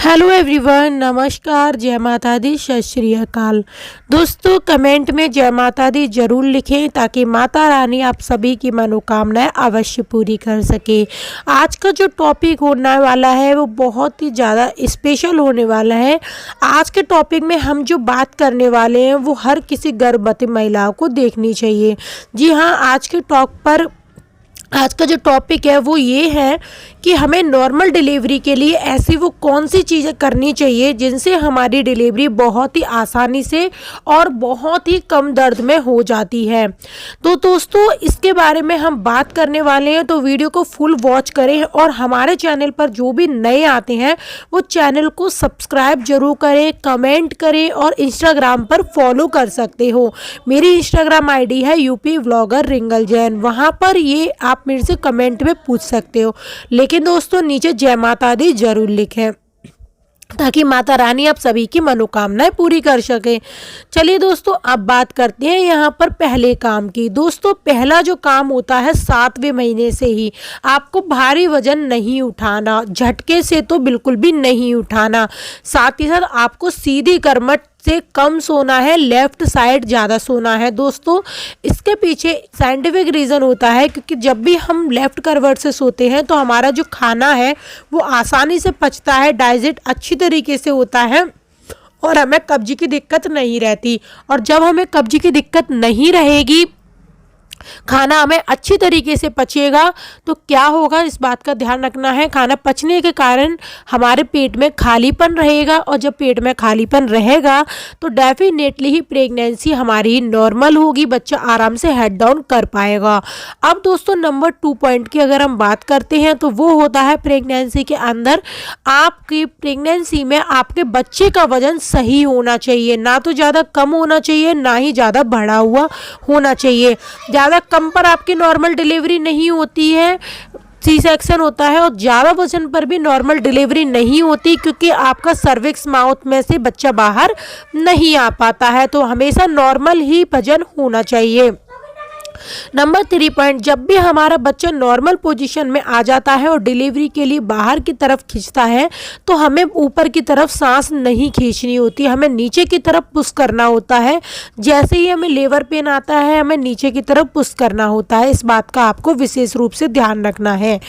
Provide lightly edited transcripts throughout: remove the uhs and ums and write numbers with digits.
Hello everyone, नमस्कार, जय माता दी, सत श्री अकाल। दोस्तों, कमेंट में जय माता दी ज़रूर लिखें ताकि माता रानी आप सभी की मनोकामनाएं अवश्य पूरी कर सके। आज का जो टॉपिक होने वाला है वो बहुत ही ज़्यादा स्पेशल होने वाला है। आज के टॉपिक में हम जो बात करने वाले हैं वो हर किसी गर्भवती महिलाओं को देखनी चाहिए। जी हाँ, आज का जो टॉपिक है वो ये है कि हमें नॉर्मल डिलीवरी के लिए ऐसी वो कौन सी चीज़ें करनी चाहिए जिनसे हमारी डिलीवरी बहुत ही आसानी से और बहुत ही कम दर्द में हो जाती है। तो दोस्तों, इसके बारे में हम बात करने वाले हैं, तो वीडियो को फुल वॉच करें और हमारे चैनल पर जो भी नए आते हैं वो चैनल को सब्सक्राइब जरूर करें, कमेंट करें और इंस्टाग्राम पर फॉलो कर सकते हो। मेरी इंस्टाग्राम आईडी है यूपी व्लॉगर रिंगल जैन, वहाँ पर ये आप मेरे से कमेंट में पूछ सकते हो। लेकिन दोस्तों, नीचे जय माता दी जरूर लिखें ताकि माता रानी आप सभी की मनोकामनाएं पूरी कर सके। चलिए दोस्तों, अब बात करते हैं यहाँ पर पहले काम की। दोस्तों, पहला जो काम होता है 7वें महीने से ही आपको भारी वजन नहीं उठाना, झटके से तो बिल्कुल भी नहीं उठाना। साथ ही साथ आपको सीधी करवट से कम सोना है, लेफ्ट साइड ज़्यादा सोना है। दोस्तों, इसके पीछे साइंटिफिक रीज़न होता है क्योंकि जब भी हम लेफ्ट करवट से सोते हैं तो हमारा जो खाना है वो आसानी से पचता है, डाइजेस्ट अच्छी तरीके से होता है और हमें कब्ज की दिक्कत नहीं रहती। और जब हमें कब्ज की दिक्कत नहीं रहेगी, खाना हमें अच्छी तरीके से पचेगा, तो क्या होगा इस बात का ध्यान रखना है। खाना पचने के कारण हमारे पेट में खालीपन रहेगा और जब पेट में खालीपन रहेगा तो डेफिनेटली ही प्रेगनेंसी हमारी नॉर्मल होगी, बच्चा आराम से हेड डाउन कर पाएगा। अब दोस्तों, नंबर 2 पॉइंट की अगर हम बात करते हैं तो वो होता है प्रेगनेंसी के अंदर आपकी प्रेगनेंसी में आपके बच्चे का वजन सही होना चाहिए, ना तो ज़्यादा कम होना चाहिए ना ही ज़्यादा बढ़ा हुआ होना चाहिए। ज़्यादा कम पर आपकी नॉर्मल डिलीवरी नहीं होती है, सी सेक्शन होता है, और ज़्यादा वजन पर भी नॉर्मल डिलीवरी नहीं होती क्योंकि आपका सर्विक्स माउथ में से बच्चा बाहर नहीं आ पाता है। तो हमेशा नॉर्मल ही वजन होना चाहिए। नंबर 3 पॉइंट, जब भी हमारा बच्चा नॉर्मल पोजीशन में आ जाता है और डिलीवरी के लिए बाहर की तरफ खींचता है तो हमें ऊपर की तरफ सांस नहीं खींचनी होती, हमें नीचे की तरफ पुश करना होता है। जैसे ही हमें लेबर पेन आता है हमें नीचे की तरफ पुश करना होता है। इस बात का आपको विशेष रूप से ध्यान रखना है।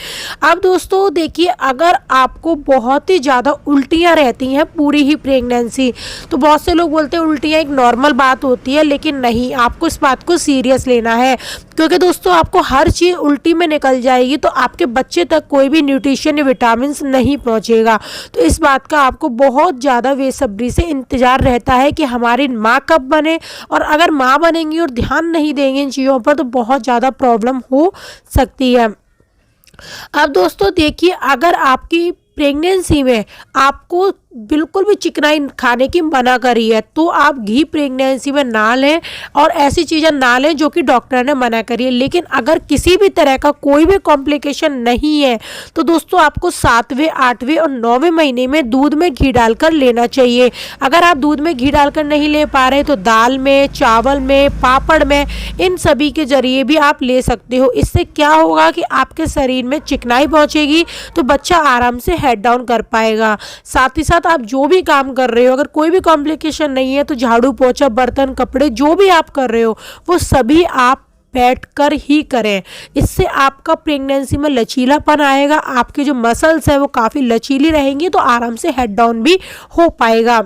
अब दोस्तों देखिए, अगर आपको बहुत ही ज़्यादा उल्टियाँ रहती हैं पूरी ही प्रेगनेंसी, तो बहुत से लोग बोलते हैं उल्टियाँ एक नॉर्मल बात होती है, लेकिन नहीं, आपको इस बात को सीरियस लेना है क्योंकि दोस्तों आपको हर चीज़ उल्टी में निकल जाएगी तो आपके बच्चे तक कोई भी न्यूट्रिशन या विटामिन नहीं पहुंचेगा। तो इस बात का आपको बहुत ज़्यादा बेसब्री से इंतज़ार रहता है कि हमारी माँ कब बने, और अगर माँ बनेंगी और ध्यान नहीं देंगे इन चीज़ों पर तो बहुत ज़्यादा प्रॉब्लम हो सकती है। अब दोस्तों देखिए, अगर आपकी प्रेगनेंसी में आपको बिल्कुल भी चिकनाई खाने की मना करी है तो आप घी प्रेगनेंसी में ना लें और ऐसी चीज़ें ना लें जो कि डॉक्टर ने मना करी है। लेकिन अगर किसी भी तरह का कोई भी कॉम्प्लिकेशन नहीं है तो दोस्तों आपको 7वें, 8वें और 9वें महीने में दूध में घी डालकर लेना चाहिए। अगर आप दूध में घी डालकर नहीं ले पा रहे तो दाल में, चावल में, पापड़ में, इन सभी के जरिए भी आप ले सकते हो। इससे क्या होगा कि आपके शरीर में चिकनाई पहुँचेगी तो बच्चा आराम से हेड डाउन कर पाएगा। साथ ही साथ आप जो भी काम कर रहे हो, अगर कोई भी कॉम्प्लिकेशन नहीं है तो झाड़ू, पोछा, बर्तन, कपड़े जो भी आप कर रहे हो वो सभी आप बैठकर ही करें। इससे आपका प्रेगनेंसी में लचीलापन आएगा, आपके जो मसल्स हैं वो काफ़ी लचीली रहेंगी तो आराम से हेड डाउन भी हो पाएगा।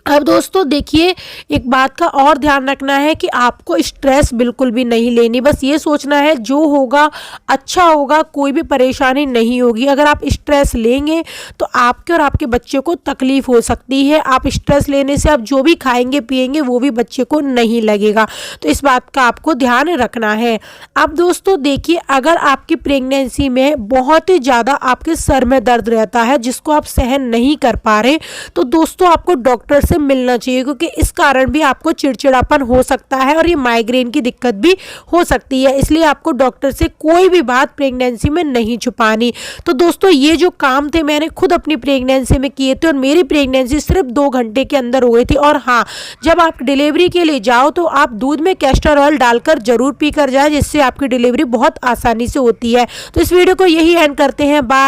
अब दोस्तों देखिए, एक बात का और ध्यान रखना है कि आपको स्ट्रेस बिल्कुल भी नहीं लेनी, बस ये सोचना है जो होगा अच्छा होगा, कोई भी परेशानी नहीं होगी। अगर आप स्ट्रेस लेंगे तो आपके और आपके बच्चे को तकलीफ हो सकती है। आप स्ट्रेस लेने से आप जो भी खाएंगे पिएंगे वो भी बच्चे को नहीं लगेगा, तो इस बात का आपको ध्यान रखना है। अब दोस्तों देखिए, अगर आपकी प्रेगनेंसी में बहुत ही ज़्यादा आपके सर में दर्द रहता है जिसको आप सहन नहीं कर पा रहे तो दोस्तों आपको डॉक्टर से मिलना चाहिए क्योंकि इस कारण भी आपको चिड़चिड़ापन हो सकता है और ये माइग्रेन की दिक्कत भी हो सकती है। इसलिए आपको डॉक्टर से कोई भी बात प्रेगनेंसी में नहीं छुपानी। तो दोस्तों, ये जो काम थे मैंने खुद अपनी प्रेगनेंसी में किए थे और मेरी प्रेगनेंसी सिर्फ 2 घंटे के अंदर हो गई थी। और हाँ, जब आप डिलीवरी के लिए जाओ तो आप दूध में कैस्टर ऑयल डालकर जरूर पी कर जाए, जिससे आपकी डिलीवरी बहुत आसानी से होती है। तो इस वीडियो को यही एंड करते हैं। बाय।